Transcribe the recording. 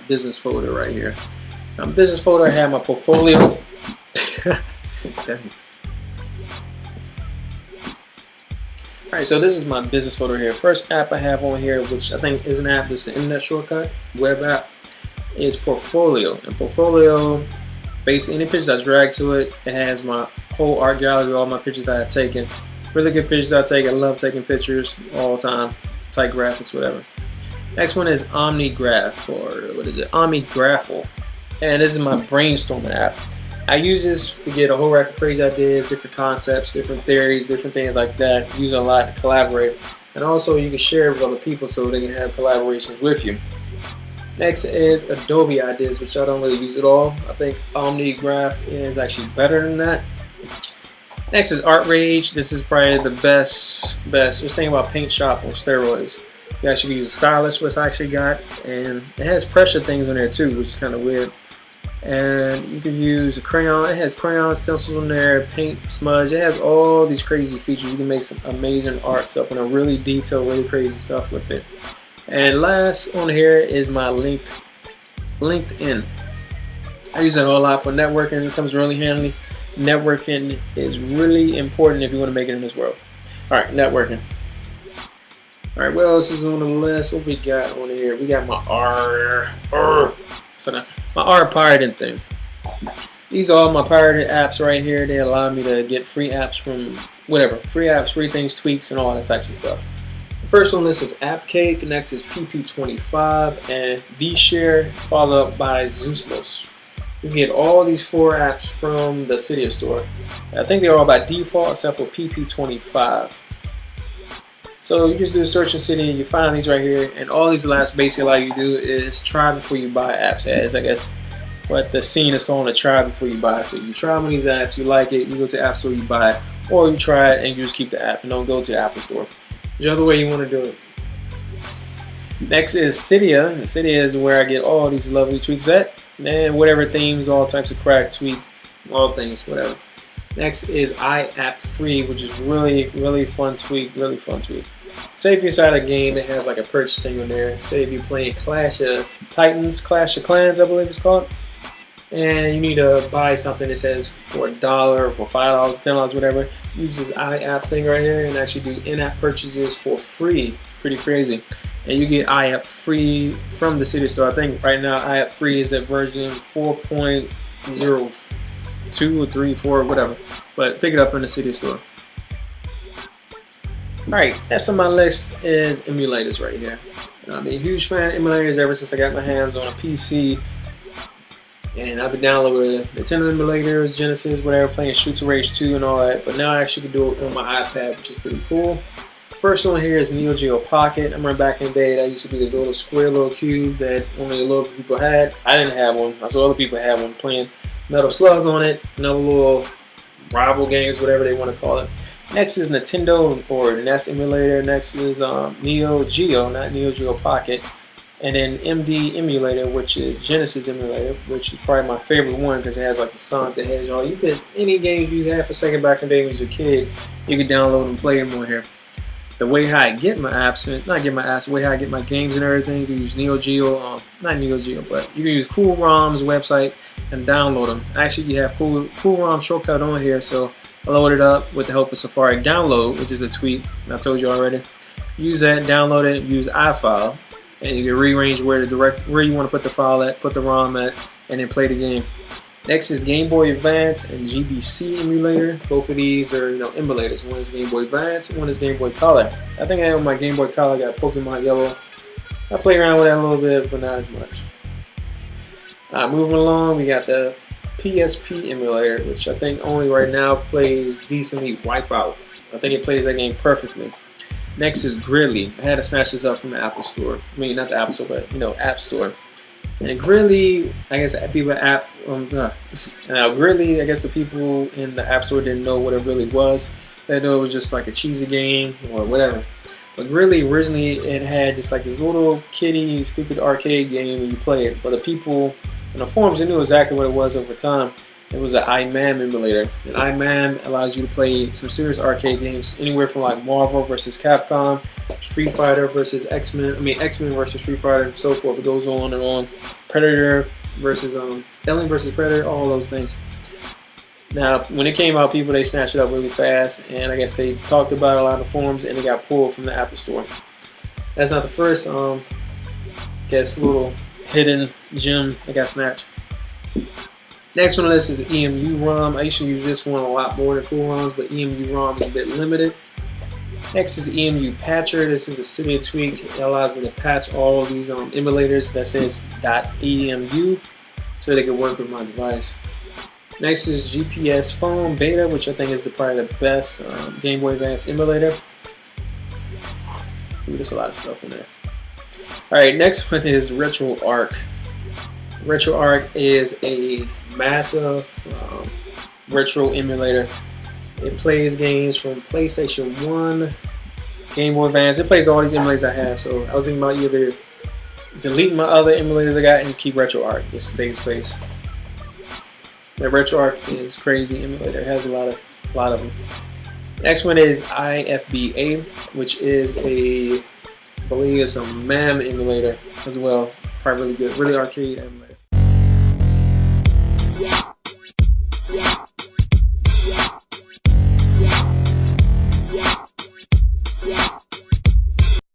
business folder right here. Business folder, I have my portfolio. Dang. Alright, so this is my business folder here. First app I have on here, which I think is an app, it's an internet shortcut, web app, is Portfolio. And Portfolio, basically any pictures I drag to it, it has my whole art gallery, all my pictures that I've taken. Really good pictures I take. I love taking pictures all the time, type graphics, whatever. Next one is OmniGraph, or what is it? OmniGraphel. And this is my brainstorming app. I use this to get a whole rack of crazy ideas, different concepts, different theories, different things like that. Use it a lot to collaborate. And also you can share with other people so they can have collaborations with you. Next is Adobe Ideas, which I don't really use at all. I think OmniGraph is actually better than that. Next is ArtRage. This is probably the best. Just think about Paint Shop on steroids. You actually use a stylus, which I actually got, and it has pressure things on there too, which is kind of weird. And you can use a crayon. It has crayon stencils on there, paint, smudge. It has all these crazy features. You can make some amazing art stuff and a really detailed, really crazy stuff with it. And last on here is my LinkedIn. I use that a lot for networking. It comes really handy. Networking is really important if you want to make it in this world. All right, networking. All right, what else is on the list? What we got on here? We got my my pirated thing. These are all my pirated apps right here. They allow me to get free apps from whatever. Free apps, free things, tweaks, and all that types of stuff. The first on this is AppCake. Next is PP25 and VShare, followed up by Zeusmos. You get all these 4 apps from the Cydia store. I think they're all by default except for PP25. So you just do a search in Cydia, you find these right here, and all these apps basically allow you to do is try before you buy apps, as I guess what the scene is calling a try before you buy. So you try one of these apps, you like it, you go to the App Store, you buy it, or you try it and you just keep the app and don't go to the Apple Store. Whichever way you want to do it. Next is Cydia. Cydia is where I get all these lovely tweaks at, and whatever themes, all types of crack, tweak, all things, whatever. Next is iAppFree, which is really fun tweak, Say if you're inside a game that has like a purchase thing on there. Say if you're playing Clash of Titans, Clash of Clans, I believe it's called, and you need to buy something that says for $1 or for $5, $10, whatever. Use this iApp thing right here and actually do in-app purchases for free. Pretty crazy. And you get iAppFree from the Cydia store. I think right now iAppFree is at version 4.02 or 3, 4, whatever. But pick it up in the Cydia store. Alright, next on my list is emulators right here. I've been a huge fan of emulators ever since I got my hands on a PC. And I've been downloading Nintendo emulators, Genesis, whatever, playing Streets of Rage 2 and all that. But now I actually can do it on my iPad, which is pretty cool. First one here is Neo Geo Pocket. I remember back in the day, that used to be this little square little cube that only a little people had. I didn't have one. I saw other people have one playing Metal Slug on it. Another little rival games, whatever they want to call it. Next is Nintendo or NES emulator. Next is Neo Geo, not Neo Geo Pocket. And then MD emulator, which is Genesis emulator, which is probably my favorite one because it has like the Sonic the Hedgehog. You could, any games you had for second back in the day when you was a kid, you could download and play them on here. The way how I get my apps, the way how I get my games and everything, you can use Neo Geo, not Neo Geo, but you can use CoolRom's website and download them. Actually, you have CoolRom shortcut on here, so I load it up with the help of Safari Download, which is a tweak, I told you already. Use that, download it, use iFile, and you can rearrange where you want to put the file at, put the ROM at, and then play the game. Next is Game Boy Advance and GBC emulator. Both of these are emulators. One is Game Boy Advance, one is Game Boy Color. I think I have my Game Boy Color, got Pokemon Yellow. I play around with that a little bit, but not as much. Moving along, we got the PSP emulator, which I think only right now plays decently Wipeout. I think it plays that game perfectly. Next is Gridley. I had to snatch this up from the Apple Store. I mean, not the Apple Store, but App Store. And Gridley, I guess people Gridley, I guess the people in the App Store didn't know what it really was. They thought it was just like a cheesy game or whatever. But Gridley, originally, it had just like this little kiddie, stupid arcade game and you play it. But the people in the forums, they knew exactly what it was over time. It was an iMam emulator. And iMam allows you to play some serious arcade games, anywhere from like Marvel vs. Capcom Street Fighter versus X-Men. I mean X-Men versus Street Fighter, and so forth. It goes on and on. Predator versus Alien versus Predator. All those things. Now, when it came out, they snatched it up really fast, and I guess they talked about it a lot on the forums, and it got pulled from the Apple Store. That's not the first, little hidden gem that got snatched. Next on the list is EMU ROM. I used to use this one a lot more than Cool ROMs, but EMU ROM is a bit limited. Next is EMU Patcher. This is a Cydia tweak. It allows me to patch all of these emulators that says .emu so they can work with my device. Next is GPS Phone Beta, which I think is probably the best Game Boy Advance emulator. Ooh, there's a lot of stuff in there. Alright, next one is RetroArch. RetroArch is a massive retro emulator. It plays games from PlayStation 1, Game Boy Advance. It plays all these emulators I have, so I was thinking about either deleting my other emulators I got and just keep RetroArch just to save space. The RetroArch is crazy emulator. It has a lot of them. Next one is IFBA, which is I believe it's a MAM emulator as well. Probably really good, really arcade emulator.